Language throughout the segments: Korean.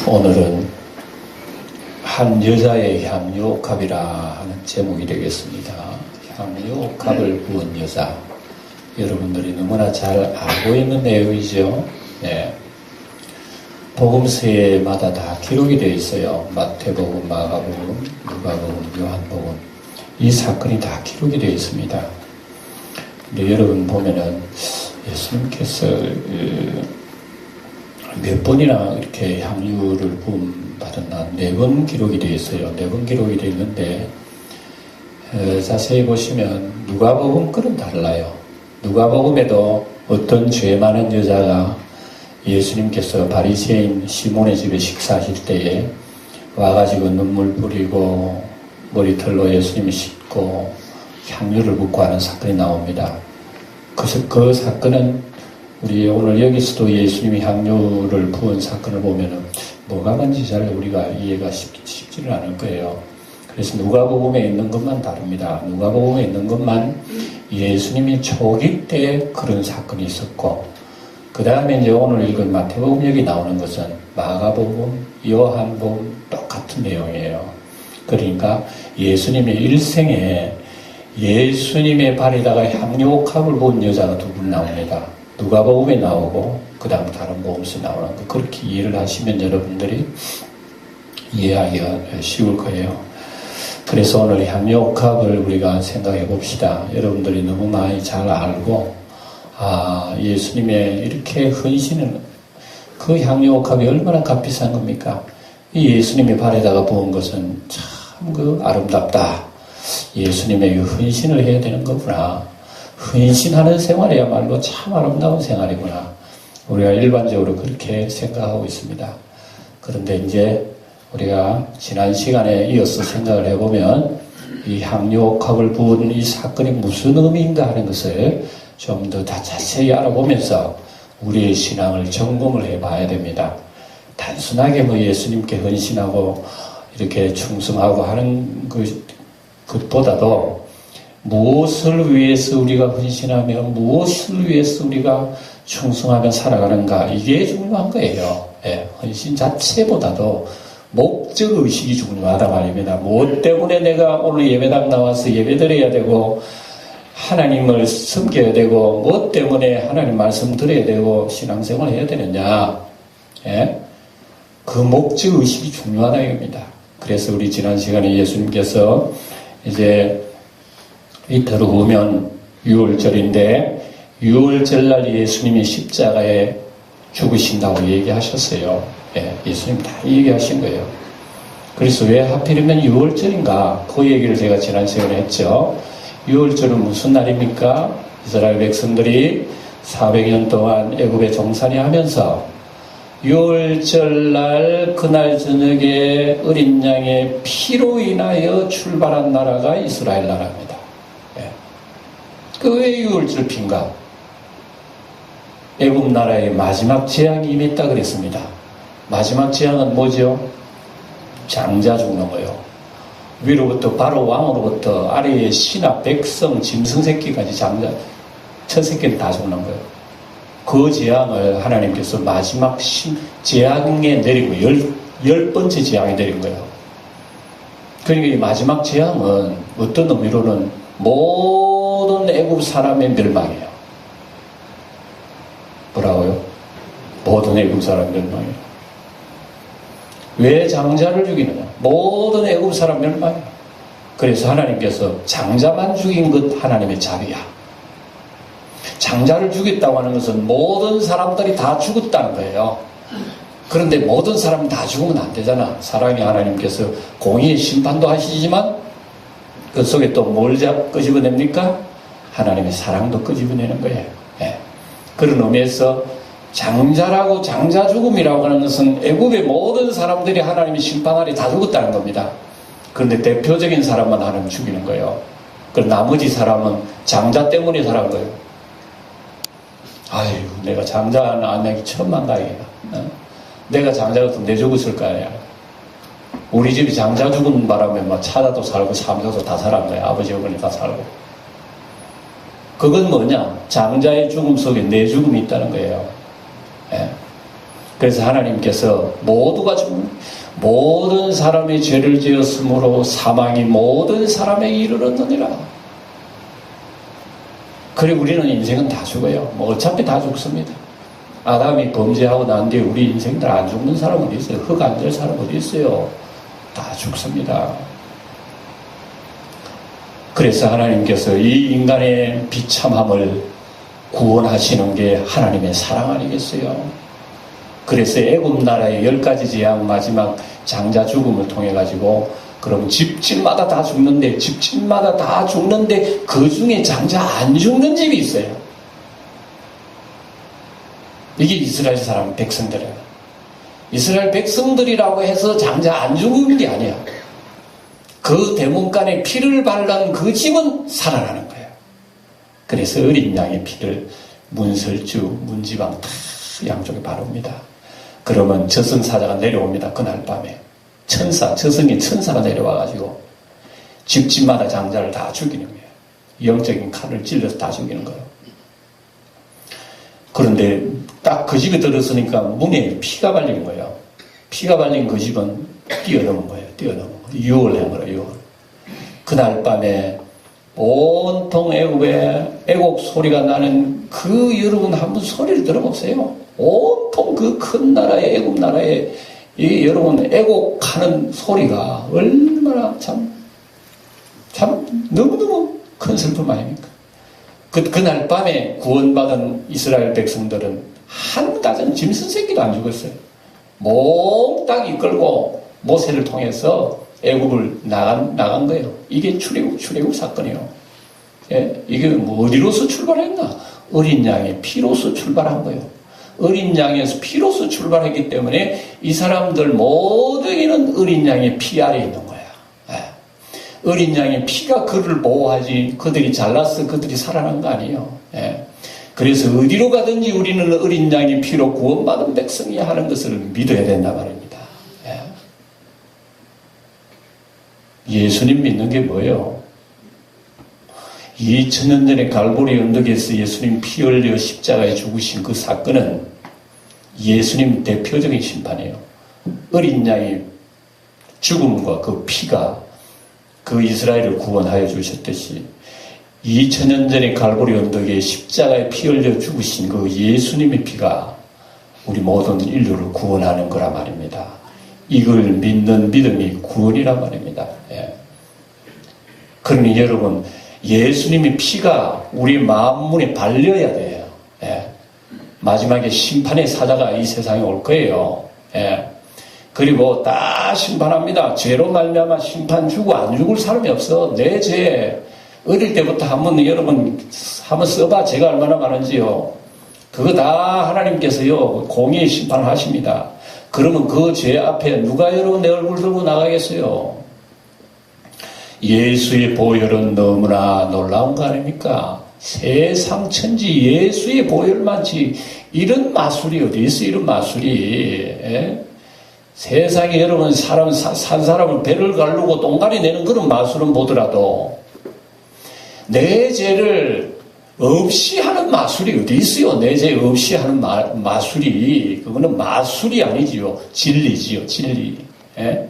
오늘은 한 여자의 향유옥합이라 하는 제목이 되겠습니다. 향유옥합을 부은 여자. 여러분들이 너무나 잘 알고 있는 내용이죠. 네. 복음서마다 다 기록이 되어 있어요. 마태복음, 마가복음, 누가복음, 요한복음. 이 사건이 다 기록이 되어 있습니다. 근데 여러분 보면은 예수님께서 몇 번이나 이렇게 향유를 부음받았나 4번 기록이 되어 있어요. 4번 기록이 되어 있는데 자세히 보시면 누가복음 글은 달라요. 누가복음에도 어떤 죄 많은 여자가 예수님께서 바리새인 시몬의 집에 식사하실 때에 와가지고 눈물 뿌리고 머리털로 예수님을 씻고 향유를 붓고 하는 사건이 나옵니다. 그 사건은 우리 오늘 여기서도 예수님이 향유를 부은 사건을 보면은 뭐가 뭔지 잘 우리가 이해가 쉽지는 않을 거예요. 그래서 누가복음에 있는 것만 다릅니다. 누가복음에 있는 것만 예수님이 초기 때 그런 사건이 있었고, 그 다음에 이제 오늘 읽은 마태복음 여기 나오는 것은 마가복음, 요한복음 똑같은 내용이에요. 그러니까 예수님의 일생에 예수님의 발에다가 향유옥합을 부은 여자가 2분 나옵니다. 누가복음에 나오고 그 다음 다른 복음서에 나오는 거. 그렇게 이해를 하시면 여러분들이 이해하기가 쉬울 거예요. 그래서 오늘 향유옥합을 우리가 생각해 봅시다. 여러분들이 너무 많이 잘 알고 예수님의 이렇게 헌신은 그 향유옥합이 얼마나 값비싼 겁니까? 이 예수님의 발에다가 부은 것은 참 아름답다. 예수님의 헌신을 해야 되는 거구나. 헌신하는 생활이야말로 참 아름다운 생활이구나. 우리가 일반적으로 그렇게 생각하고 있습니다. 그런데 이제 우리가 지난 시간에 이어서 생각을 해보면 이 향유옥합을 부은 이 사건이 무슨 의미인가 하는 것을 좀 더 자세히 알아보면서 우리의 신앙을 점검을 해봐야 됩니다. 단순하게 예수님께 헌신하고 이렇게 충성하고 하는 것보다도 무엇을 위해서 우리가 헌신하며 무엇을 위해서 우리가 충성하며 살아가는가, 이게 중요한 거예요. 예, 헌신 자체보다도 목적의식이 중요하다 말입니다. 무엇 때문에 내가 오늘 예배당 나와서 예배드려야 되고 하나님을 섬겨야 되고 무엇 때문에 하나님 말씀 들어야 되고 신앙생활을 해야 되느냐, 예? 그 목적의식이 중요하다 이겁니다. 그래서 우리 지난 시간에 예수님께서 이제 이틀 후면 6월절인데 6월절날 예수님이 십자가에 죽으신다고 얘기하셨어요. 예, 예수님 다 얘기하신 거예요. 그래서 왜 하필이면 6월절인가? 그 얘기를 제가 지난 시간에 했죠. 6월절은 무슨 날입니까? 이스라엘 백성들이 400년 동안 애굽에 종살이 하면서 6월절날 그날 저녁에 어린 양의 피로 인하여 출발한 나라가 이스라엘 나라입니다. 그 왜 6월절 피인가? 애굽 나라의 마지막 재앙이 임했다 그랬습니다. 마지막 재앙은 뭐죠? 장자 죽는 거예요. 위로부터 바로 왕으로부터 아래의 신하, 백성, 짐승 새끼까지 장자, 첫 새끼는 다 죽는 거예요. 그 재앙을 하나님께서 마지막 재앙에 내린 거예요. 열 번째 재앙에 내린 거예요. 그러니까 이 마지막 재앙은 어떤 의미로는 모든 애굽 사람의 멸망이에요. 뭐라고요? 모든 애굽 사람 멸망이에요. 왜 장자를 죽이느냐? 모든 애굽 사람 멸망이에요. 그래서 하나님께서 장자만 죽인 것 하나님의 자비야. 장자를 죽였다고 하는 것은 모든 사람들이 다 죽었다는 거예요. 그런데 모든 사람이 다 죽으면 안 되잖아. 사랑의 하나님께서 공의의 심판도 하시지만 그 속에 또 뭘 끄집어냅니까? 하나님의 사랑도 끄집어내는 거예요. 예. 그런 의미에서 장자라고, 장자 죽음이라고 하는 것은 애굽의 모든 사람들이 하나님의 심판 아래 다 죽었다는 겁니다. 그런데 대표적인 사람만 하나님 죽이는 거예요. 그리고 나머지 사람은 장자 때문에 살은 거예요. 아이고, 내가 장자 안 하기 처음 만나겠다. 내가 장자였으면 내 죽었을 거야. 우리 집이 장자 죽은 바람에 차다도 살고 사면서도 다 살았는 거야. 아버지 어머니 다 살고. 그건 뭐냐? 장자의 죽음 속에 내 죽음이 있다는 거예요. 예. 그래서 하나님께서 모든 사람이 죄를 지었으므로 사망이 모든 사람에게 이르렀느니라. 그리고 우리는 인생은 다 죽어요. 어차피 다 죽습니다. 아담이 범죄하고 난 뒤에 우리 인생들 안 죽는 사람 어디 있어요? 흙 안 될 사람 어디 있어요? 다 죽습니다. 그래서 하나님께서 이 인간의 비참함을 구원하시는 게 하나님의 사랑 아니겠어요? 그래서 애굽 나라의 10가지 재앙 마지막 장자 죽음을 통해 가지고 그럼 집집마다 다 죽는데 그 중에 장자 안 죽는 집이 있어요. 이게 이스라엘 사람 백성들이에요. 이스라엘 백성들이라고 해서 장자 안 죽는 게 아니야. 그 대문간에 피를 발란 그 집은 살아나는 거예요. 그래서 어린 양의 피를 문설주, 문지방 다 양쪽에 바릅니다. 그러면 저승사자가 내려옵니다. 그날 밤에 저승의 천사가 내려와가지고 집집마다 장자를 다 죽이는 거예요. 영적인 칼을 찔러서 다 죽이는 거예요. 그런데 딱 그 집에 들었으니까 문에 피가 발린 거예요. 피가 발린 그 집은 뛰어넘은 거예요. 유월한 거예요. 유월. 그날 밤에 온통 애곡 소리가 나는 그 여러분 한번 소리를 들어보세요. 온통 그 큰 나라의 애국 나라에 이 여러분 애곡하는 소리가 얼마나 참 너무너무 큰 슬픔 아닙니까? 그날 밤에 구원받은 이스라엘 백성들은 한 가정 짐승 새끼도 안 죽었어요. 몽땅 이끌고 모세를 통해서 애굽을 나간 거예요. 이게 출애굽 사건이에요. 예? 이게 어디로서 출발했나? 어린 양의 피로서 출발한 거예요. 어린 양에서 피로서 출발했기 때문에 이 사람들 모두에게는 어린 양의 피 아래 있는 거야. 예. 어린 양의 피가 그를 보호하지 그들이 잘났어 그들이 살아난 거 아니에요. 예. 그래서 어디로 가든지 우리는 어린 양의 피로 구원받은 백성이야 하는 것을 믿어야 된다 말입니다. 예. 예수님 믿는 게 뭐예요? 2000년 전에 갈보리 언덕에서 예수님 피 흘려 십자가에 죽으신 그 사건은 예수님 대표적인 심판이에요. 어린 양의 죽음과 그 피가 그 이스라엘을 구원하여 주셨듯이 2000년 전에 갈보리 언덕에 십자가에 피 흘려 죽으신 그 예수님의 피가 우리 모든 인류를 구원하는 거라 말입니다. 이걸 믿는 믿음이 구원이라 말입니다. 예. 그러니 여러분 예수님의 피가 우리 마음문에 발려야 돼요. 예. 마지막에 심판의 사자가 이 세상에 올 거예요. 예. 그리고 다 심판합니다. 죄로 말미암아 심판 주고 안 죽을 사람이 없어. 내 죄 어릴 때부터 여러분 한번 써봐. 죄가 얼마나 많은지요. 그거 다 하나님께서요 공의의 심판을 하십니다. 그러면 그 죄 앞에 누가 여러분 내 얼굴 들고 나가겠어요? 예수의 보혈은 너무나 놀라운 거 아닙니까? 세상 천지 예수의 보혈만치 이런 마술이 어디 있어? 이런 마술이. 예? 세상에 여러분 산 사람을 배를 가르고 똥가리 내는 그런 마술은 보더라도 내 죄를 없이 하는 마술이 어디 있어요? 내 죄 없이 하는 마술이 그거는 마술이 아니지요. 진리지요. 진리. 예?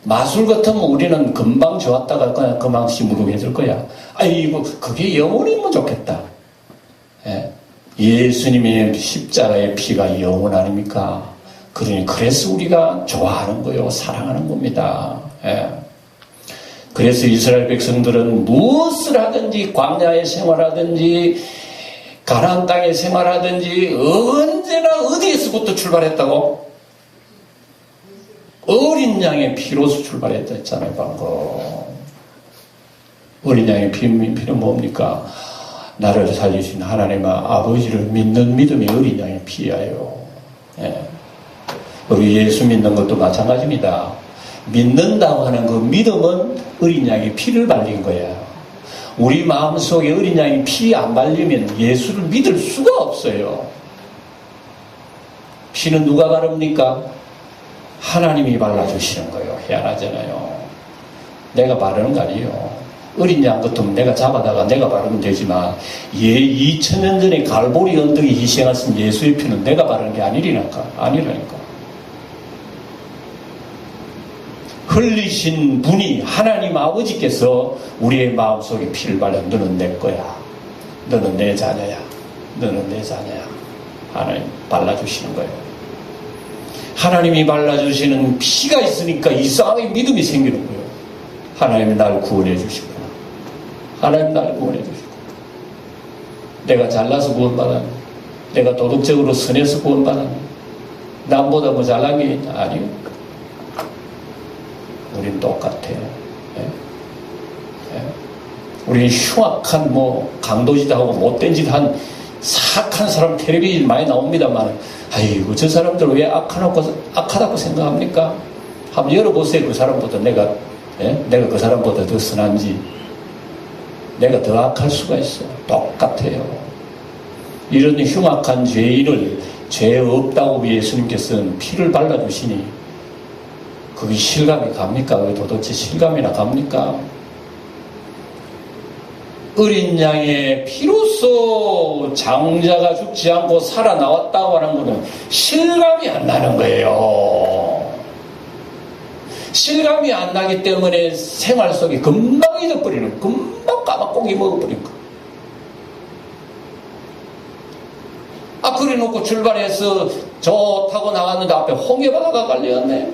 마술 같으면 우리는 금방 좋았다가 그냥 그만 시무룩해질 거야. 아이고 그게 영원이면 좋겠다. 예? 예수님의 십자가의 피가 영원 아닙니까? 그래서 우리가 좋아하는 거요. 사랑하는 겁니다. 예. 그래서 이스라엘 백성들은 무엇을 하든지 광야에 생활하든지 가나안 땅에 생활하든지 언제나 어디에서부터 출발했다고? 어린 양의 피로서 출발했다 했잖아요. 방금. 어린 양의 피는 뭡니까? 나를 살리신 하나님 아버지를 믿는 믿음이 어린 양의 피예요. 예. 우리 예수 믿는 것도 마찬가지입니다. 믿는다고 하는 그 믿음은 어린 양의 피를 발린 거예요. 우리 마음속에 어린 양의 피 안 발리면 예수를 믿을 수가 없어요. 피는 누가 바릅니까? 하나님이 발라주시는 거예요. 희한하잖아요. 내가 바르는 거 아니에요. 어린 양 같으면 내가 잡아다가 내가 바르면 되지만 2000년 전에 갈보리 언덕에 희생하신 예수의 피는 내가 바르는 게 아니라니까. 흘리신 분이 하나님 아버지께서 우리의 마음속에 피를 발라 너는 내 거야. 너는 내 자녀야. 너는 내 자녀야. 하나님 발라주시는 거예요. 하나님이 발라주시는 피가 있으니까 이상하게 믿음이 생기는 거예요. 하나님이 날 구원해 주시구나. 하나님 날 구원해 주시고. 내가 잘나서 구원받았니? 내가 도덕적으로 선해서 구원받았니? 남보다 뭐 잘난 게 있나? 아니요. 우린 똑같아요. 예? 예? 우리는 흉악한 강도짓 하고 못된 짓 한 사악한 사람 텔레비전 많이 나옵니다만, 아이고 저 사람들 왜 악하다고 생각합니까? 한번 열어보세요. 그 사람보다 내가 그 사람보다 더 선한지. 내가 더 악할 수가 있어. 똑같아요. 이런 흉악한 죄인을 죄 없다고 예수님께서는 피를 발라주시니 그게 실감이 갑니까? 그게 도대체 실감이나 갑니까? 어린 양의 피로써 장자가 죽지 않고 살아나왔다고 하는 것은 실감이 안 나는 거예요. 실감이 안 나기 때문에 생활 속에 금방 잊어버리는, 금방 까먹고기 먹어버린 거. 그래 놓고 출발해서 좋다고 나갔는데 앞에 홍해바다가 갈렸네.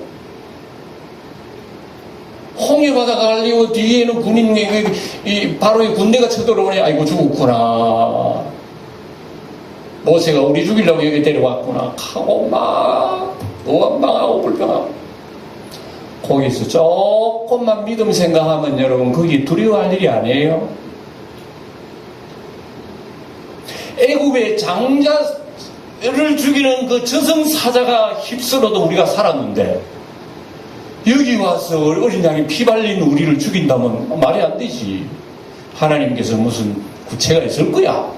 홍해바다가 갈리고 뒤에는 군인이 바로 이 군대가 쳐들어오네. 아이고 죽었구나. 모세가 우리 죽이려고 여기 데려왔구나 하고 막 원망하고 불평하고. 거기서 조금만 믿음 생각하면 여러분 그게 두려워할 일이 아니에요. 애굽의 장자를 죽이는 그 저승사자가 휩쓸어도 우리가 살았는데 여기 와서 어린 양이 피 발린 우리를 죽인다면 말이 안 되지. 하나님께서 무슨 구체가 있을 거야.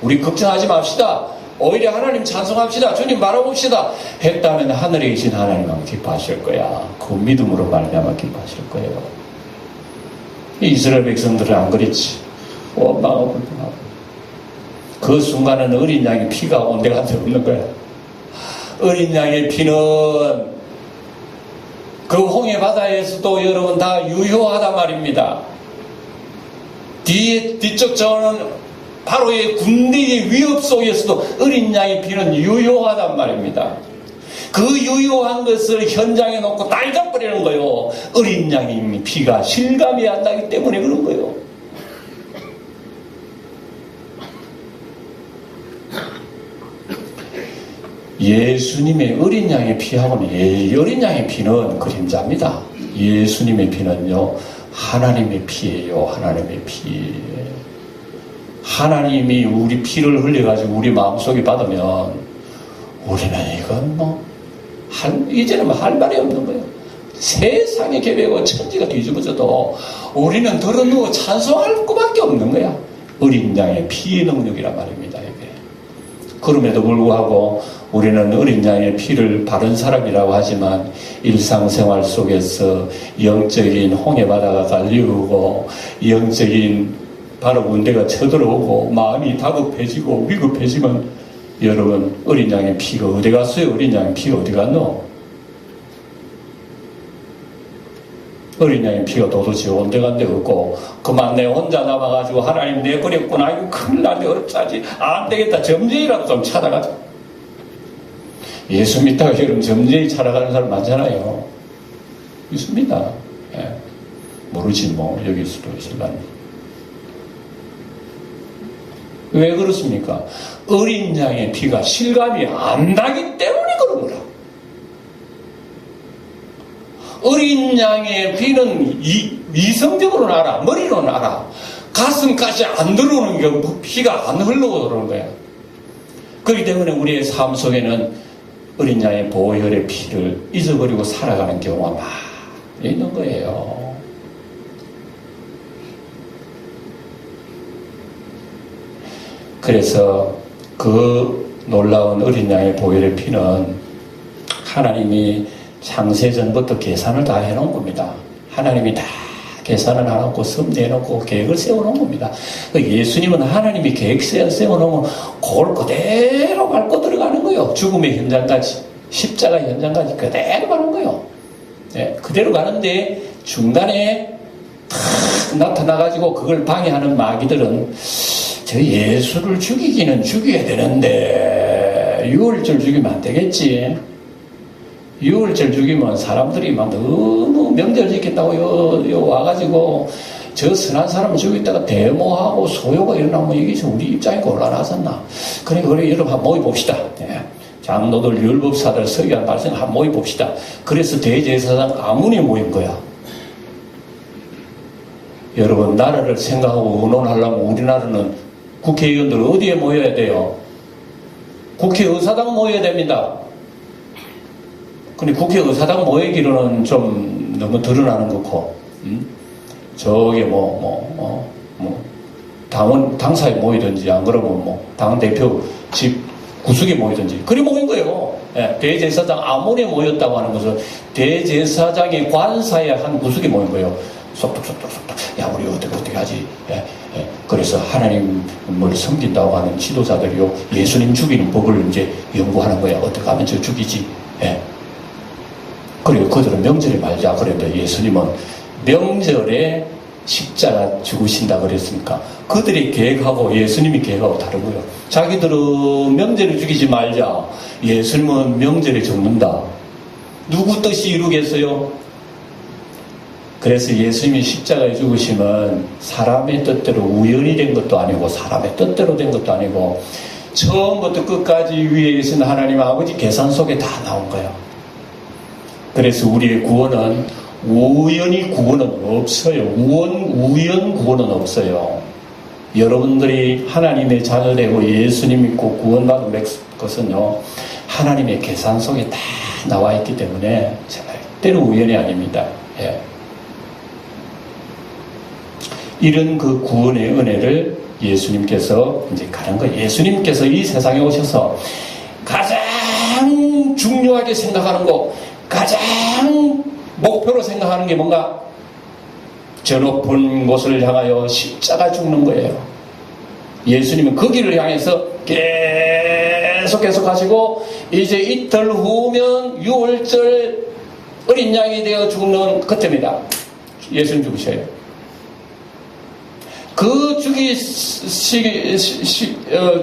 우리 걱정하지 맙시다. 오히려 하나님 찬송합시다. 주님 바라봅시다. 했다면 하늘에 계신 하나님만 기뻐하실 거야. 그 믿음으로 말미암아 기뻐하실 거예요. 이스라엘 백성들은 안 그랬지. 원망하고 불평하고. 그 순간은 어린 양의 피가 온데간데 없는 거야. 어린 양의 피는 그 홍해 바다에서도 여러분 다 유효하단 말입니다. 뒤쪽 저는 바로의 군대의 위협 속에서도 어린 양의 피는 유효하단 말입니다. 그 유효한 것을 현장에 놓고 다 잊어버리는 거예요. 어린 양의 피가 실감이 안 나기 때문에 그런 거예요. 예수님의 어린 양의 피하고는 어린 양의 피는 그림자입니다. 예수님의 피는요 하나님의 피예요. 하나님의 피. 하나님이 우리 피를 흘려가지고 우리 마음속에 받으면 우리는 이건 이제는 할 말이 없는 거예요. 세상의 계획과 천지가 뒤집어져도 우리는 덜어누워 찬송할 것밖에 없는 거야. 어린 양의 피의 능력이란 말입니다. 이게. 그럼에도 불구하고 우리는 어린 양의 피를 바른 사람이라고 하지만 일상생활 속에서 영적인 홍해바다가 갈리우고 영적인 바로 군대가 쳐들어오고 마음이 다급해지고 위급해지면 여러분 어린 양의 피가 어디 갔어요? 어린 양의 피가 어디 갔노? 어린 양의 피가 도대체 온데간데 없고 그만 내 혼자 남아가지고 하나님 내버렸구나. 아이고 큰일 나네. 어쩌지? 안 되겠다. 점쟁이라도 좀 찾아가자. 예수 믿다가 여러분 점쟁이 찾아가는 사람 많잖아요. 있습니다. 예. 모르지 여길 수도 있을라니. 왜 그렇습니까? 어린 양의 피가 실감이 안 나기 때문에 그런 거라. 어린 양의 피는 이성적으로는 알아. 머리로는 알아. 가슴까지 안 들어오는 게 피가 안 흘러오는 거야. 그렇기 때문에 우리의 삶 속에는 어린 양의 보혈의 피를 잊어버리고 살아가는 경우가 많이 있는 거예요. 그래서 그 놀라운 어린 양의 보혈의 피는 하나님이 창세전부터 계산을 다 해놓은 겁니다. 하나님이 다 계산을 안 하고 섭 내놓고 계획을 세워놓은 겁니다. 예수님은 하나님이 계획 세워놓으면 그걸 그대로 밟고 들어가는 거예요. 죽음의 현장까지, 십자가 현장까지 그대로 가는 거예요. 네, 그대로 가는데 중간에 탁 나타나가지고 그걸 방해하는 마귀들은 저 예수를 죽이기는 죽여야 되는데 유월절 죽이면 안 되겠지. 유월절 죽이면 사람들이 막 너무 명절 지킨다고 요 와가지고 저 선한 사람을 죽이다가 데모하고 소요가 일어나면 이게 우리 입장이 곤란하잖나. 그래 여러분 한번 모여봅시다. 예. 장로들, 율법사들, 서기관, 발생 한번 모여봅시다. 그래서 대제사장 아문이 모인 거야. 여러분 나라를 생각하고 의논하려면 우리나라는 국회의원들 어디에 모여야 돼요? 국회의사당 모여야 됩니다. 근데 국회의사당 모이기로는 좀 너무 드러나는 거고, 저게 당사에 모이든지, 안 그러면 당대표 집 구석에 모이든지, 그래 모인 거예요. 예, 대제사장 아몬에 모였다고 하는 것은 대제사장의 관사의 한 구석에 모인 거예요. 속독. 야, 우리 어떻게 하지? 예. 그래서 하나님을 섬긴다고 하는 지도자들이요, 예수님 죽이는 법을 이제 연구하는 거야. 어떻게 하면 저 죽이지? 예. 그리고 그들은 명절에 말자 그랬는데 예수님은 명절에 십자가 죽으신다 그랬으니까 그들이 계획하고 예수님이 계획하고 다르고요. 자기들은 명절에 죽이지 말자. 예수님은 명절에 죽는다. 누구 뜻이 이루겠어요? 그래서 예수님이 십자가에 죽으시면 사람의 뜻대로 우연히 된 것도 아니고 사람의 뜻대로 된 것도 아니고 처음부터 끝까지 위에 계신 하나님 아버지 계산 속에 다 나온 거예요. 그래서 우리의 구원은 우연히 구원은 없어요. 우연 구원은 없어요. 여러분들이 하나님의 자녀되고 예수님 믿고 구원받은 것은요, 하나님의 계산 속에 다 나와 있기 때문에 절대로 우연이 아닙니다. 예. 이런 그 구원의 은혜를 예수님께서 이제 가는 거예요. 예수님께서 이 세상에 오셔서 가장 중요하게 생각하는 거, 가장 목표로 생각하는 게 뭔가? 저 높은 곳을 향하여 십자가 죽는 거예요. 예수님은 그 길을 향해서 계속 하시고 이제 이틀 후면 유월절 어린 양이 되어 죽는 그때입니다. 예수님 죽으셔요. 그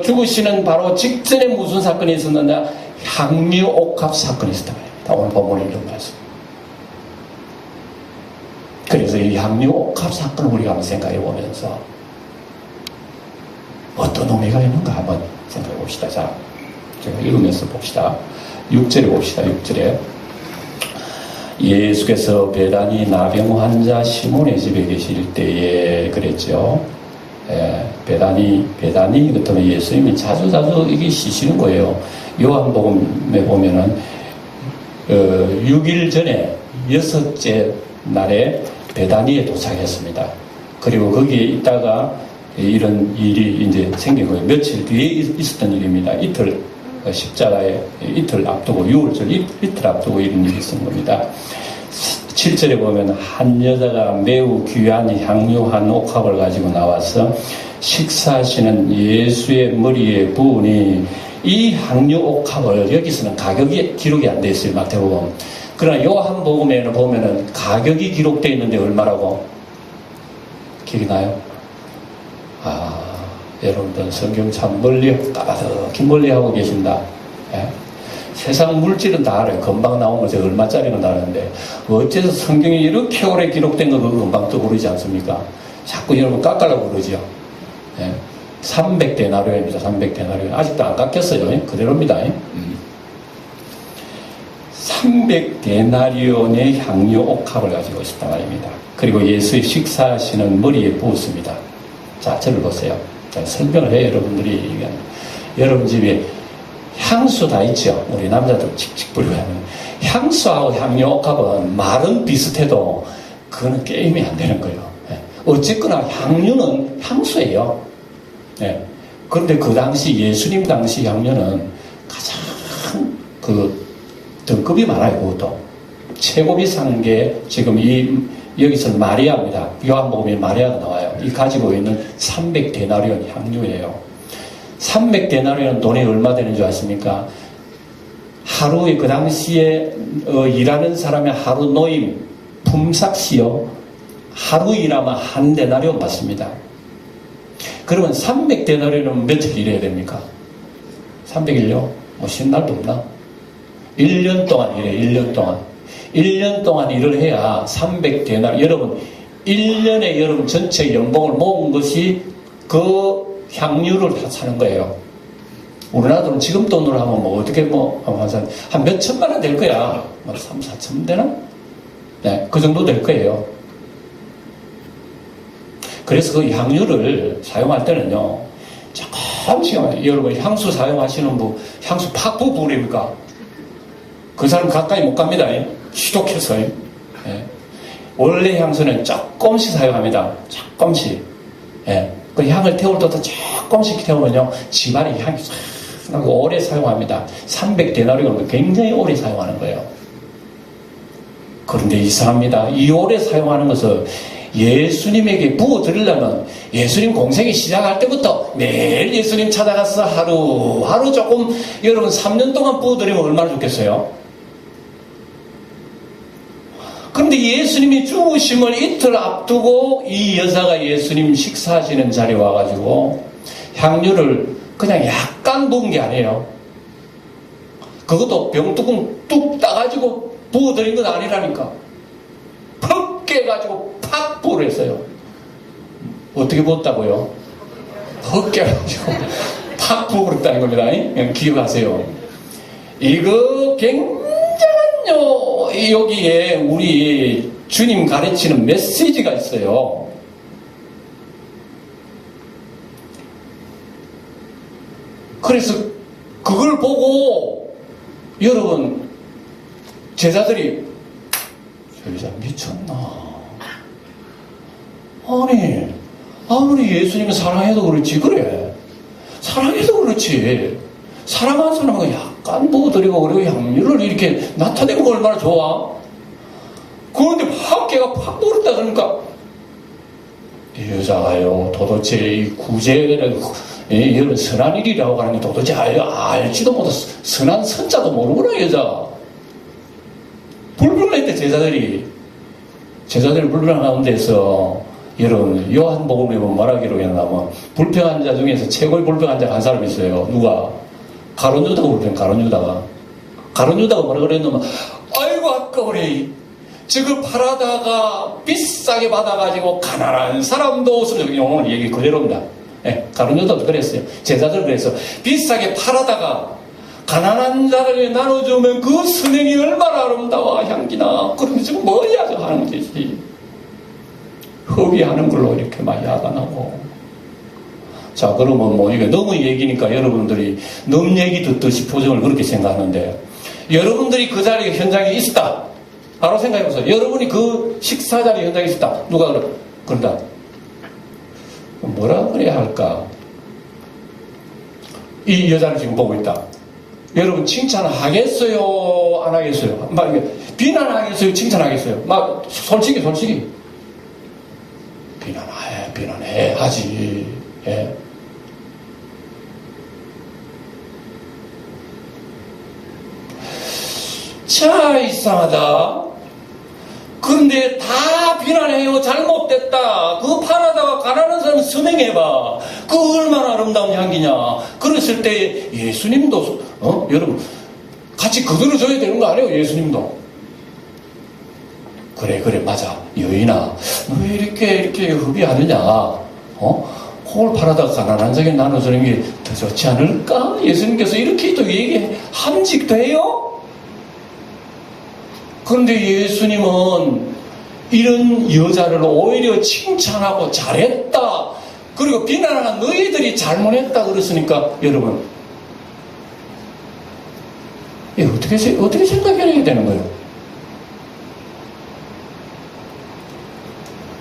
죽으시는 바로 직전에 무슨 사건이 있었느냐? 향유옥합 사건이 있었다. 오늘 본문에 이런 말씀. 그래서 이 향유옥합 사건을 우리가 한번 생각해 보면서 어떤 의미가 있는가 한번 생각해 봅시다. 자, 제가 읽으면서 봅시다. 6절에 봅시다. 6절에 예수께서 베다니 나병 환자 시몬의 집에 계실 때에 그랬죠. 예, 베다니 그렇다면 예수님이 자주 이게 쉬시는 거예요. 요한복음에 보면은 6일 전에 6째 날에 베다니에 도착했습니다. 그리고 거기에 있다가 이런 일이 이제 생긴 거예요. 며칠 뒤에 있었던 일입니다. 이틀 십자가에 이틀 앞두고 6월절 이틀 앞두고 이런 일이 있었던 겁니다. 7절에 보면 한 여자가 매우 귀한 향유한 옥합을 가지고 나와서 식사하시는 예수의 머리에 부으니 이 향유 옥합을, 여기서는 가격이 기록이 안 돼 있어요. 마태복음. 그러나 요한복음에는 보면은 가격이 기록되어 있는데 얼마라고? 기억이 나요? 여러분들 성경 참 까마득히 멀리 하고 계신다. 예? 세상 물질은 다 알아요. 금방 나온 거 얼마짜리는 아는데 어째서 성경이 이렇게 오래 기록된 거 그거 금방 떠오르지 않습니까? 자꾸 여러분 깎으려고 그러죠. 예? 300데나리온입니다. 300데나리온. 아직도 안 깎였어요. 그대로입니다. 300데나리온의 향유 옥합을 가지고 있었다 말입니다. 그리고 예수의 식사하시는 머리에 부었습니다. 자, 저를 보세요. 자, 설명을 해요. 여러분들이. 여러분 집에 향수 다 있죠. 우리 남자들 칙칙 뿌리고 하면. 향수하고 향유 옥합은 말은 비슷해도 그거는 게임이 안 되는 거예요. 어쨌거나 향유는 향수예요. 네. 그런데 그 당시 예수님 당시 향유는 가장 등급이 많아요. 그것도 최고 비싼 게 지금 이 여기서 마리아입니다. 요한복음에 마리아가 나와요. 이 가지고 있는 300데나리온 향유예요. 300데나리온 돈이 얼마 되는 줄 아십니까? 하루에 그 당시에 일하는 사람의 하루 노임 품삯이요. 하루 일하면 한 데나리온 받습니다. 그러면 300데나리온은 며칠 일해야 됩니까? 300일요? 뭐 쉬는 날도 없나? 1년 동안 일해. 1년 동안. 1년 동안 일을 해야 300데나리온. 여러분 1년에 여러분 전체 연봉을 모은 것이 그 향유를 다 사는 거예요. 우리나라 돈 지금 돈으로 하면 뭐 어떻게 한 몇 천만 원 될 거야. 뭐 3, 4천 되나? 네, 그 정도 될 거예요. 그래서 그 향유를 사용할 때는요, 조금씩, 여러분 향수 사용하시는 분, 향수 팍 부으립니까? 그 사람 가까이 못 갑니다. 시독해서. 예. 원래 향수는 조금씩 사용합니다. 조금씩. 예. 그 향을 태울 때도 조금씩 태우면요, 집안에 향이 싹 나고 오래 사용합니다. 300데나리온을 굉장히 오래 사용하는 거예요. 그런데 이상합니다. 이 오래 사용하는 것을 예수님에게 부어드리려면 예수님 공생이 시작할 때부터 매일 예수님 찾아가서 하루 조금 여러분 3년 동안 부어드리면 얼마나 좋겠어요? 그런데 예수님이 죽으심을 이틀 앞두고 이 여자가 예수님 식사하시는 자리에 와가지고 향유를 그냥 약간 부은 게 아니에요. 그것도 병뚜껑 뚝 따가지고 부어드린 건 아니라니까. 퍽 깨가지고 팍 부어했어요. 어떻게 부었다고요? 퍽 깨가지고 팍 부어버렸다는 겁니다. 그냥 기억하세요. 이거 굉장한 여기에 우리 주님 가르치는 메시지가 있어요. 그래서 그걸 보고 여러분 제자들이 저 여자 미쳤나? 아니 아무리 예수님을 사랑해도 그렇지 그래 사랑해도 그렇지 사랑하는 사람은 약간 부어드리고 그리고 향유를 이렇게 나타내는 거 얼마나 좋아? 그런데 확 걔가 팍 부었다 그러니까 이 여자가요 도대체 이 구제를 이런 선한 일이라고 하는 게 도대체 알지도 못해 선한 선자도 모르구나 여자. 불평했대 제자들이 불평한 가운데서 여러분 요한복음에 보면 말하기로 했나면 불평한 자 중에서 최고의 불평한 자가 한 사람이 있어요. 누가? 가룟 유다가 불평. 가룟 유다가 뭐라 그랬냐면 아이고 아까우리 저걸 팔아다가 비싸게 받아가지고 가난한 사람도 없으면 오늘 얘기 그대로입니다. 예, 가룟 유다도 그랬어요. 제자들 그래서 비싸게 팔아다가 가난한 자들에게 나눠주면 그 선행이 얼마나 아름다워 향기나. 그러면 지금 뭐야 저 하는 거지. 허비하는 걸로 이렇게 막 야단하고. 자 그러면 뭐 이게 너무 얘기니까 여러분들이 너무 얘기 듣듯이 표정을 그렇게 생각하는데 여러분들이 그 자리에 현장에 있었다. 바로 생각해보세요. 여러분이 그 식사 자리 현장에 있었다. 누가 그런다. 뭐라 그래야 할까? 이 여자를 지금 보고 있다. 여러분 칭찬하겠어요? 안 하겠어요? 막 비난하겠어요? 칭찬하겠어요? 막 솔직히 비난해 하지. 예. 자 이상하다. 그런데 다 비난해요. 잘못됐다. 그거 팔아다가 가난한 사람 선행해봐. 그 얼마나 아름다운 향기냐. 그랬을 때 예수님도 여러분 같이 거들어줘야 되는 거 아니에요? 예수님도. 그래 맞아. 여인아 너 왜 이렇게 허비하느냐. 그걸 팔아다가 가난한 자에게 나눠주는 게 더 좋지 않을까? 예수님께서 이렇게 또 함직돼요? 그런데 예수님은 이런 여자를 오히려 칭찬하고 잘했다. 그리고 비난하는 너희들이 잘못했다 그랬으니까 여러분 어떻게 생각해야 되는 거예요?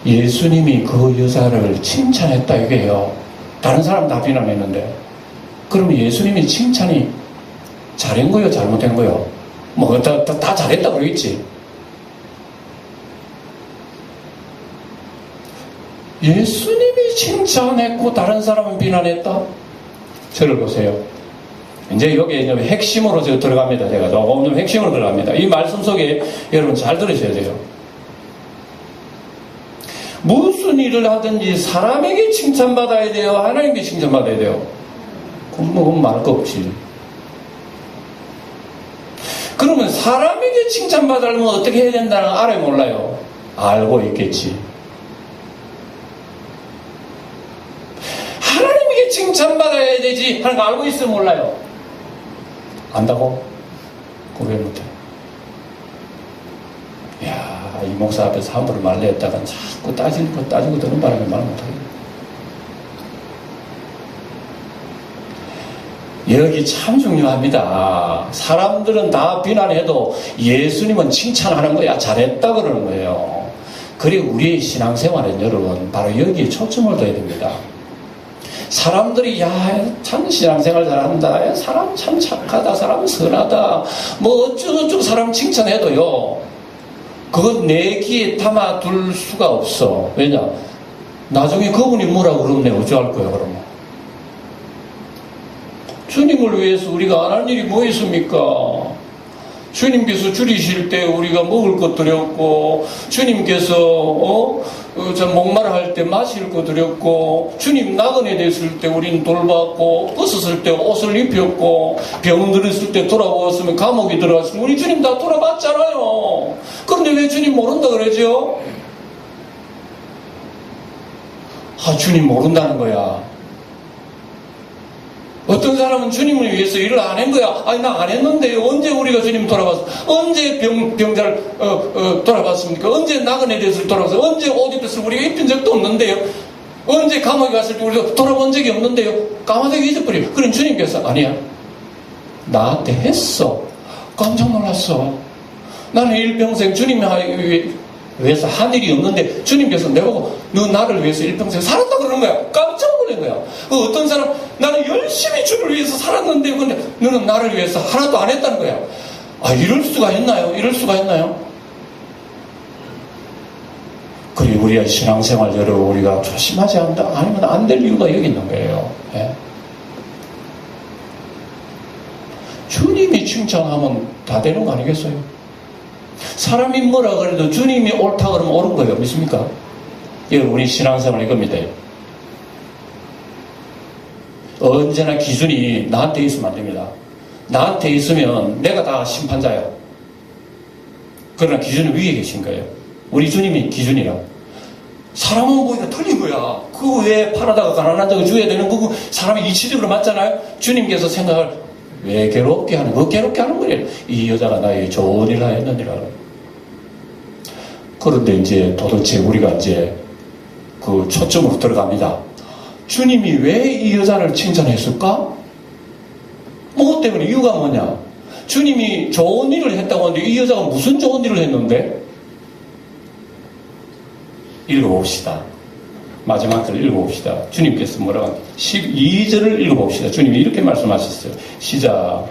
예수님이 그 여자를 칭찬했다 이게요. 다른 사람 다 비난했는데 그러면 예수님이 칭찬이 잘한 거요? 잘못된 거요? 뭐 다 잘했다 그러겠지. 예수님이 칭찬했고 다른 사람은 비난했다? 저를 보세요. 이제 여기에 핵심으로 제가 들어갑니다. 제가 조금 좀 핵심으로 들어갑니다. 이 말씀 속에 여러분 잘 들으셔야 돼요. 무슨 일을 하든지 사람에게 칭찬받아야 돼요? 하나님께 칭찬받아야 돼요? 그건 말할 거 없지. 그러면 사람에게 칭찬받으려면 어떻게 해야 된다는 걸 알아요? 몰라요? 알고 있겠지. 하나님에게 칭찬받아야 되지 하는 거 알고 있으면 몰라요? 안다고? 그거 왜 못해? 이 목사 앞에서 함부로 말렸다가 자꾸 따지고 드는 바람에 말 못하겠네. 여기 참 중요합니다. 사람들은 다 비난해도 예수님은 칭찬하는 거야. 잘했다 그러는 거예요. 그리고 우리의 신앙생활은 여러분 바로 여기에 초점을 둬야 됩니다. 사람들이 참 신앙생활 잘한다, 사람 참 착하다, 사람 선하다, 뭐 어쩌고저쩌고 사람 칭찬해도요, 그건 내 귀에 담아둘 수가 없어. 왜냐? 나중에 그분이 뭐라고 그러면 내가 어쩌할 거야, 그러면. 주님을 위해서 우리가 안 할 일이 뭐 있습니까? 주님께서 줄이실 때 우리가 먹을 것 드렸고, 주님께서 목마르 할 때 마실 것 드렸고, 주님 나그네 됐을 때 우리는 돌봤고, 벗었을 때 옷을 입혔고, 병 들었을 때 돌아보았으면 감옥에 들어갔으면 우리 주님 다 돌아봤잖아요. 그런데 왜 주님 모른다 그러죠? 주님 모른다는 거야. 어떤 사람은 주님을 위해서 일을 안 한 거야. 나 안 했는데요. 언제 우리가 주님 돌아봤어? 언제 병자를 돌아봤습니까? 언제 나그네 됐을 때 돌아봤어요? 언제 옷 입혔을 때 우리가 입힌 적도 없는데요. 언제 감옥에 갔을 때 우리가 돌아본 적이 없는데요. 까마득히 잊어버려. 그럼 주님께서 아니야. 나한테 했어. 깜짝 놀랐어. 나는 일평생 주님 위해서 한 일이 없는데 주님께서 내보고 너 나를 위해서 일평생 살았다 그러는 거야. 깜짝 놀란 거야. 어떤 사람 나는 열심히 주를 위해서 살았는데 근데 너는 나를 위해서 하나도 안 했다는 거야. 이럴 수가 있나요? 이럴 수가 있나요? 그리고 우리의 신앙생활 여러분 우리가 조심하지 않다 아니면 안 될 이유가 여기 있는 거예요. 예? 주님이 칭찬하면 다 되는 거 아니겠어요? 사람이 뭐라 그래도 주님이 옳다 그러면 옳은 거예요. 믿습니까? 여러분 우리 신앙생활 이겁니다. 언제나 기준이 나한테 있으면 안 됩니다. 나한테 있으면 내가 다 심판자야. 그러나 기준은 위에 계신 거예요. 우리 주님이 기준이라. 사람은 보니까 틀린 거야. 그거 왜 팔아다가 가난한 자가 줘야 되는 거고 사람이 이치적으로 맞잖아요. 주님께서 생각을 왜 괴롭게 하는 거? 괴롭게 하는 거예요. 이 여자가 나에게 좋은 일을 하였느니라. 그런데 이제 도대체 우리가 이제 그 초점으로 들어갑니다. 주님이 왜 이 여자를 칭찬했을까? 뭐 때문에? 이유가 뭐냐? 주님이 좋은 일을 했다고 하는데 이 여자가 무슨 좋은 일을 했는데? 읽어봅시다. 마지막 절 읽어봅시다. 주님께서 뭐라고 하는지 12절을 읽어봅시다. 주님이 이렇게 말씀하셨어요. 시작.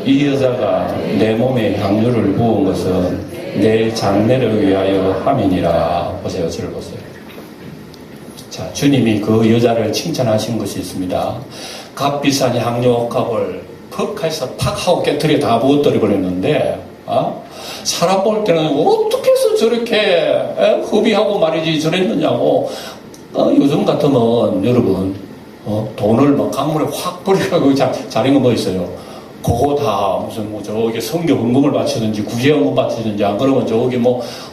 이 여자가 내 몸에 향유를 부은 것은 내 장례를 위하여 함이니라. 보세요. 저를 보세요. 자, 주님이 그 여자를 칭찬하신 것이 있습니다. 값비싼 향유옥합을 퍽 해서 팍 하고 깨트려 다 부어뜨려 버렸는데 사람 볼 때는 어떻게 해서 저렇게 허비하고 말이지 저랬느냐고. 요즘 같으면 여러분 돈을 막 강물에 확 버리고 자린 거 뭐 있어요? 그거 다 무슨 저기 성교 헌금을 바치든지 구제 헌금 바치든지 안 그러면 저기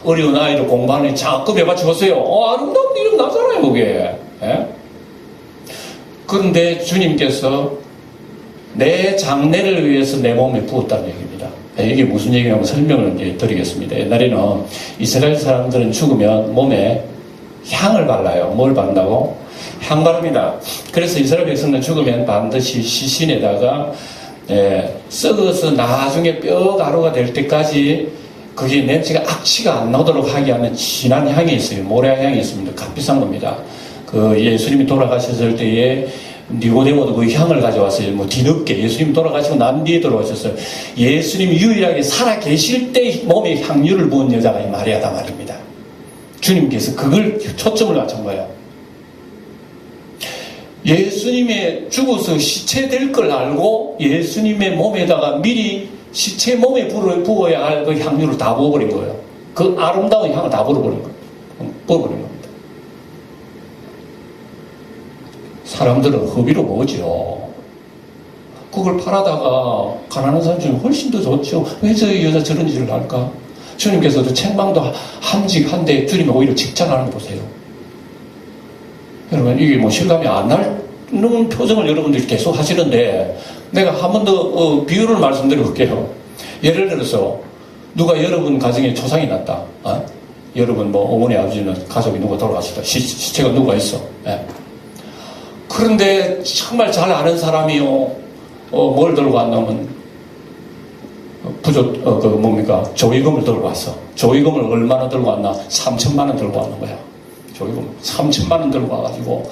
어려운 아이들 공부하는 장학금에 바쳐보세요. 아름다운 이름 나잖아요 그게. 예? 그런데 주님께서 내 장례를 위해서 내 몸에 부었다는 얘기입니다. 이게 무슨 얘기냐면 설명을 이제 드리겠습니다. 옛날에는 이스라엘 사람들은 죽으면 몸에 향을 발라요. 뭘 바른다고? 향 바릅니다. 그래서 이스라엘 백성은 죽으면 반드시 시신에다가 썩어서 나중에 뼈가루가 될 때까지 그게 냄새가 악취가 안 나도록 하게 하는 진한 향이 있어요. 모래향이 있습니다. 값비싼 겁니다. 그 예수님이 돌아가셨을 때에 니고데모도 그 향을 가져왔어요. 뒤늦게 예수님 돌아가시고 난 뒤에 돌아오셨어요. 예수님이 유일하게 살아 계실 때 몸에 향유를 부은 여자가 이 마리아다 말입니다. 주님께서 그걸 초점을 맞춘 거예요. 예수님의 죽어서 시체 될 걸 알고 예수님의 몸에다가 미리 시체 몸에 부어야 할 그 향유를 다 부어버린 거예요. 그 아름다운 향을 다 부어버린 거예요. 부어버린 겁니다. 사람들은 허비로 먹었죠. 그걸 팔아다가 가난한 사람 중에 훨씬 더 좋죠. 왜 저 여자 저런 짓을 할까? 주님께서도 책망도 한데 주님이 오히려 칭찬하는 거 보세요. 여러분, 이게 뭐 실감이 안 나는 표정을 여러분들이 계속 하시는데, 내가 한 번 더 비유를 말씀드려 볼게요. 예를 들어서 누가 여러분 가정에 초상이 났다. 여러분 뭐 어머니 아버지는 가족이 누가 돌아가시다. 시체가 누가 있어. 그런데 정말 잘 아는 사람이요. 뭘 들고 왔냐면 조의금을 들고 왔어. 조의금을 얼마나 들고 왔나? 3천만 원 들고 왔는 거야. 조의금 3천만 원 들고 와가지고,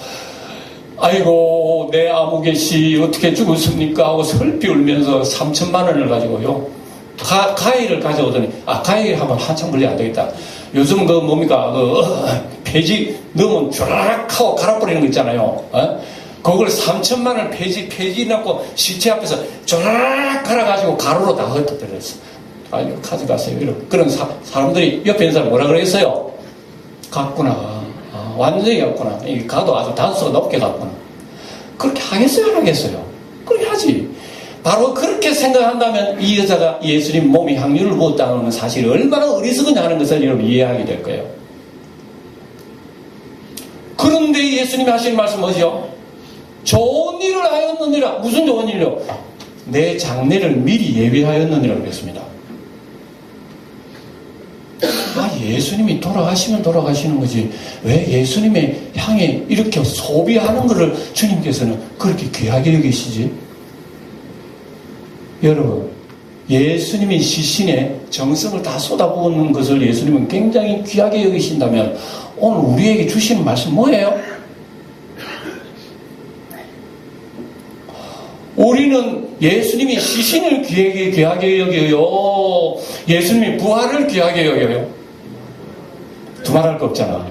아이고 내 아무개씨 어떻게 죽었습니까? 하고 슬피 울면서 3천만 원을 가지고요, 가위를 가져오더니, 가위 하면 한참 걸려 안 되겠다. 요즘 폐지 넣으면 쭈라락 하고 갈아버리는 거 있잖아요. 그걸 3천만 원 폐지 넣고 시체 앞에서 쭈라락 갈아가지고 가루로 다 흩어뜨렸어. 아이고 가져가세요. 그런 사람들이 옆에 있는 사람 뭐라 그랬어요? 갔구나. 완전히 갔구나. 이 가도 아주 단수가 높게 갔구나. 그렇게 하겠어요? 안 하겠어요? 그렇게 하지. 바로 그렇게 생각한다면 이 여자가 예수님 몸에 향유를 부었다는 사실이 얼마나 어리석으냐 하는 것을 여러분 이해하게 될 거예요. 그런데 예수님이 하시는 말씀 뭐죠? 좋은 일을 하였느니라. 무슨 좋은 일이요? 내 장례를 미리 예비하였느니라 그랬습니다. 예수님이 돌아가시면 돌아가시는 거지, 왜 예수님의 향에 이렇게 소비하는 것을 주님께서는 그렇게 귀하게 여기시지? 여러분, 예수님이 시신에 정성을 다 쏟아부은 것을 예수님은 굉장히 귀하게 여기신다면 오늘 우리에게 주시는 말씀 뭐예요? 우리는 예수님이 시신을 귀하게 여겨요? 예수님이 부활을 귀하게 여겨요? 두말할 거 없잖아.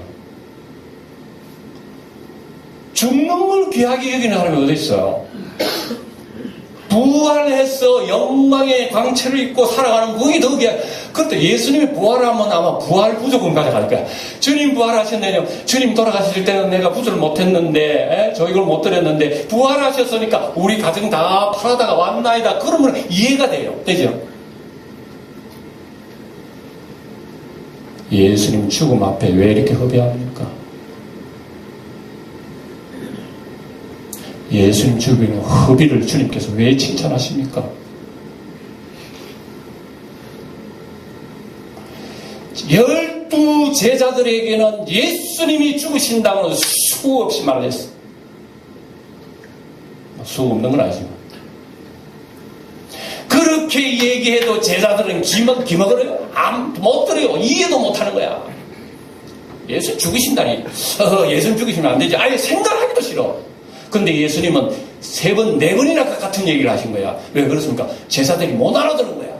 죽는 걸 귀하게 여기는 사람이 어디 있어요? 부활해서 영광의 광채를 입고 살아가는 그게 더 귀하게. 그런데 예수님이 부활하면 아마 부활 부족은 가져갈 거야. 주님 부활하셨네요. 주님 돌아가실 때는 내가 부조를 못했는데, 저 이걸 못 드렸는데 부활하셨으니까 우리 가정 다 팔아다가 왔나이다. 그러면 이해가 돼요. 되죠? 예수님 죽음 앞에 왜 이렇게 허비합니까? 예수님 죽음의 허비를 주님께서 왜 칭찬하십니까? 12 제자들에게는 예수님이 죽으신다는 수없이 말을 했어. 수 없는 건 아니지만. 그렇게 얘기해도 제자들은 기먹으래요. 못 들어요. 이해도 못 하는 거야. 예수 죽으신다니. 예수님 죽으시면 안 되지. 아예 생각하기도 싫어. 근데 예수님은 3번, 4번이나 같은 얘기를 하신 거야. 왜 그렇습니까? 제자들이 못 알아듣는 거야.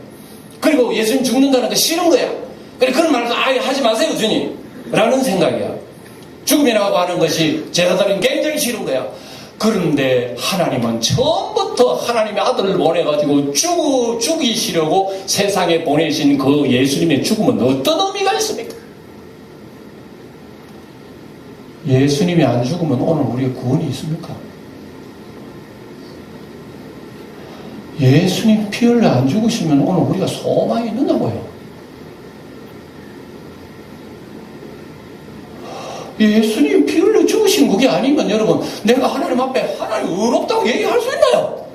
그리고 예수님 죽는다는 게 싫은 거야. 그런 말을 아예 하지 마세요, 주님. 라는 생각이야. 죽음이라고 하는 것이 제자들은 굉장히 싫은 거야. 그런데 하나님은 처음부터 하나님의 아들을 보내가지고 죽이시려고 세상에 보내신 그 예수님의 죽음은 어떤 의미가 있습니까? 예수님이 안 죽으면 오늘 우리의 구원이 있습니까? 예수님 피 흘려 안 죽으시면 오늘 우리가 소망이 있느냐고요. 예수님 피 흘려 죽으신 그게 아니면 여러분, 내가 하나님 앞에 하나님 의롭다고 얘기할 수 있나요?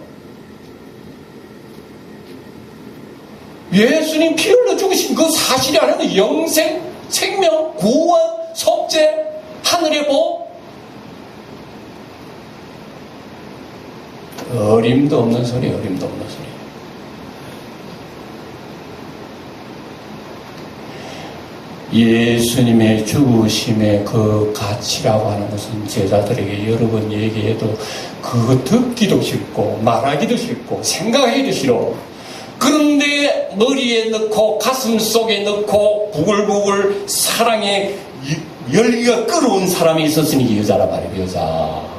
예수님 피 흘려 죽으신 그 사실이 아니면 영생, 생명, 구원, 속죄, 하늘의 복, 어림도 없는 소리, 어림도 없는 소리. 예수님의 죽으심의 그 가치라고 하는 것은 제자들에게 여러 번 얘기해도 그거 듣기도 싫고 말하기도 싫고 생각하기도 싫어. 그런데 머리에 넣고 가슴 속에 넣고 부글부글 사랑의 열기가 끓어온 사람이 있었으니 이 여자란 말이에요.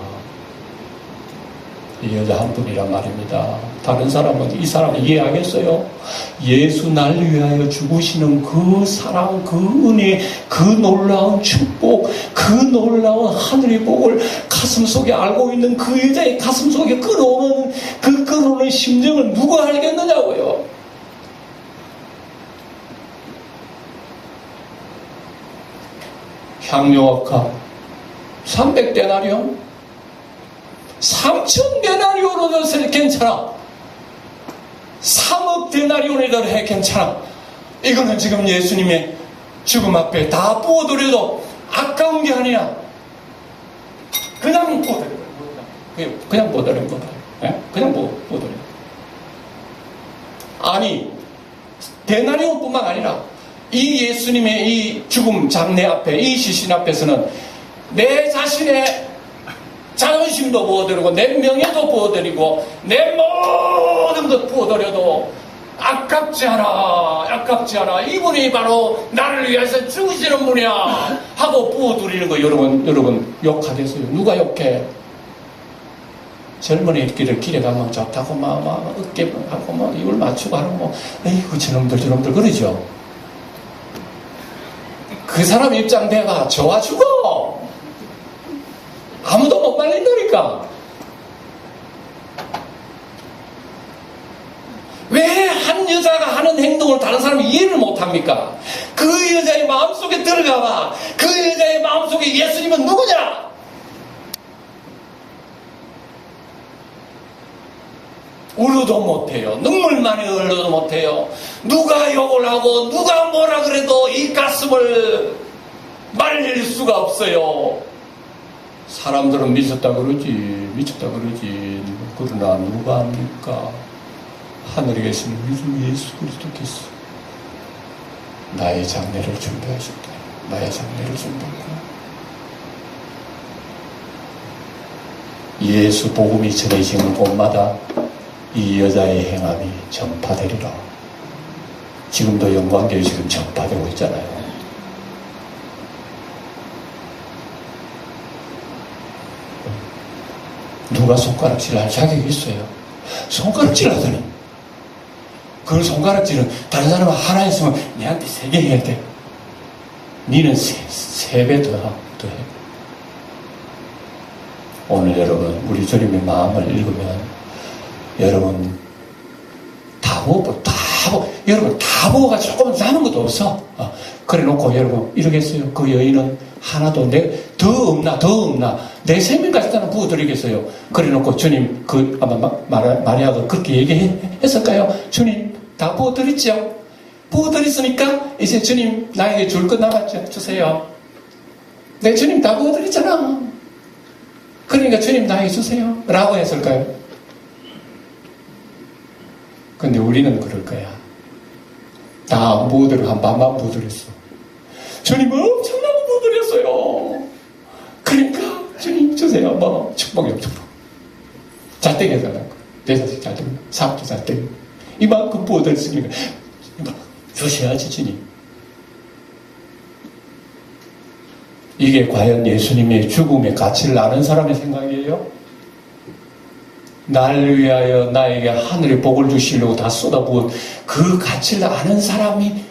이 여자 한 분이란 말입니다. 다른 사람은 이 사람 이해하겠어요? 예수 날 위하여 죽으시는 그 사랑, 그 은혜, 그 놀라운 축복, 그 놀라운 하늘의 복을 가슴 속에 알고 있는 그 여자의 가슴 속에 끌어오는 그 끌어오는 심정을 누가 알겠느냐고요? 향료값 300데나리온? 3,000데나리온으로 해도 괜찮아. 3억 데나리온이라도 해 괜찮아. 이거는 지금 예수님의 죽음 앞에 다 부어드려도 아까운 게 아니야. 그냥 부어드려. 그냥 부어드린 거다. 그냥 부어드려. 아니, 데나리온뿐만 아니라 이 예수님의 이 죽음 장례 앞에, 이 시신 앞에서는 내 자신의 자존심도 부어드리고 내 명예도 부어드리고 내 모든 것 부어드려도 아깝지 않아. 이분이 바로 나를 위해서 죽으시는 분이야 하고 부어드리는 거 여러분 욕하겠어요? 누가 욕해? 젊은이들끼리 길에 가면 좋다고 막 어깨하고 막 입을 맞추고 하는 거 에이구 저놈들 그러죠. 그 사람 입장 내가 좋아 죽어. 아무도 못 말린다니까. 왜 한 여자가 하는 행동을 다른 사람이 이해를 못합니까? 그 여자의 마음속에 들어가봐. 그 여자의 마음속에 예수님은 누구냐? 울어도 못해요. 눈물만이 흘러도 못해요. 누가 욕을 하고 누가 뭐라 그래도 이 가슴을 말릴 수가 없어요. 사람들은 미쳤다 그러지. 그러나 누가 합니까? 하늘에 계신 우리 예수 그리스도께서 나의 장례를 준비하셨다. 나의 장례를 준비했구나. 예수 복음이 전해지는 곳마다 이 여자의 행함이 전파되리라. 지금도 영광교회 지금 전파되고 있잖아요. 누가 손가락질 할 자격이 있어요? 손가락질 하더니 그 손가락질은 다른 사람은 하나 있으면 내한테 3개 해야 돼. 니는 3배 더 해. 오늘 여러분 우리 주님의 마음을 읽으면 여러분 여러분 다 부어가지고 조금 남은 것도 없어. 그래 놓고 여러분 이러겠어요? 그 여인은 하나도 더 없나 내 생명까지 다 부어드리겠어요? 그래 놓고 주님 아마 마리아가 그렇게 얘기했을까요? 주님 다 부어드렸죠? 부어드렸으니까 이제 주님 나에게 줄 것 남았죠? 주세요. 내 주님 다 부어드렸잖아. 그러니까 주님 나에게 주세요 라고 했을까요? 근데 우리는 그럴 거야. 다 부어드리고 한 반만 부어드렸어. 주님 엄청나게 부어드렸어요. 그러니까 주님 주세요. 뭐 축복이 없도록 잘 되게 해달라고. 내 자식 잘 되고 사업도 잘 되고 이만큼 부어드렸으니까 주셔야지 주님. 이게 과연 예수님의 죽음의 가치를 아는 사람의 생각이에요? 날 위하여 나에게 하늘의 복을 주시려고 다 쏟아부은 그 가치를 아는 사람이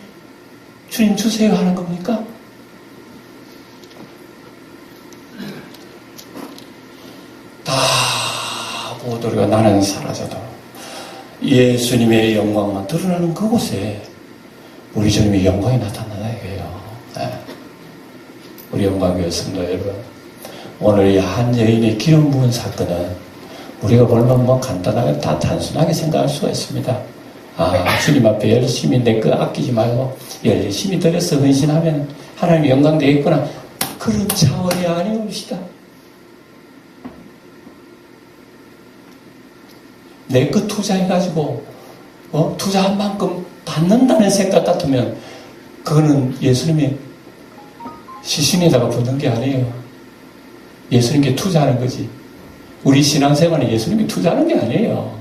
주님 주세요 하는 겁니까? 다 보더라도 나는 사라져도 예수님의 영광만 드러나는 그곳에 우리 주님의 영광이 나타나야 해요. 우리 영광교회 성도 여러분, 오늘 이 한 여인의 기름 부은 사건은 우리가 보면 간단하게 다 단순하게 생각할 수가 있습니다. 주님 앞에 열심히 내 거 아끼지 말고 열심히 드려서 헌신하면 하나님의 영광 되겠구나. 그런 차원이 아니옵시다. 내 거 투자해가지고 투자한 만큼 받는다는 생각 같으면 그거는 예수님의 시신에다가 붙는 게 아니에요. 예수님께 투자하는 거지. 우리 신앙생활은 예수님께 투자하는 게 아니에요.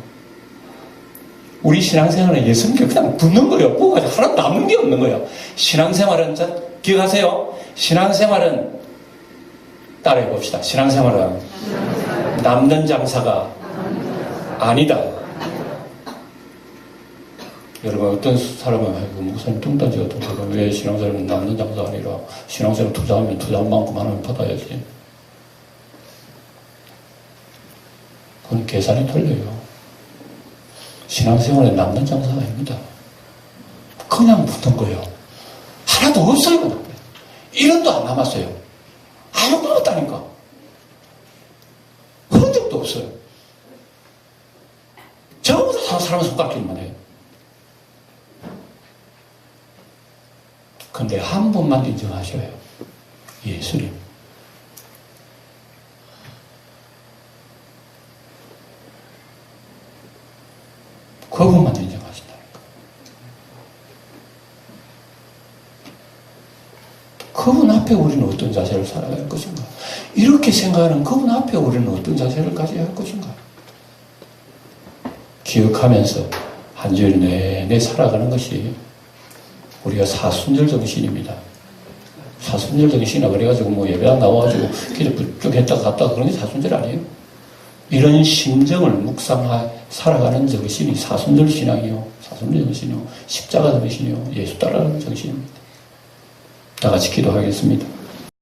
우리 신앙생활은 예수님께 그냥 붙는 거예요. 뭐가 하나 남는 게 없는 거예요. 신앙생활은, 기억하세요? 신앙생활은, 따라해 봅시다. 신앙생활은 남는 장사가 아니다. 여러분, 어떤 사람은, 목사님 뚱딴지 어떤 사람은 왜 신앙생활은 남는 장사가 아니라 신앙생활 투자하면 투자한 만큼 하나님 받아야지. 그건 계산이 틀려요. 신앙생활은 남는 장사가 아닙니다. 그냥 붙은 거예요. 하나도 없어요. 1원도 안 남았어요. 아무것도 없다니까. 흔적도 없어요. 전부 다 사람 손가락질만 해요. 근데 한 분만 인정하셔요. 예수님. 그분만 인정하신다니까. 그분 앞에 우리는 어떤 자세를 살아야 할 것인가? 이렇게 생각하는 그분 앞에 우리는 어떤 자세를 가져야 할 것인가? 기억하면서 한 주일 내내 살아가는 것이 우리가 사순절 정신입니다. 사순절 정신이라 그래가지고 뭐 예배당 나와가지고 기도 쭉 했다가 갔다가 그런 게 사순절 아니에요. 이런 심정을 묵상하 살아가는 정신이 사순절 신앙이요, 사순절 정신이요, 십자가 정신이요, 예수 따라가는 정신입니다. 다 같이 기도하겠습니다.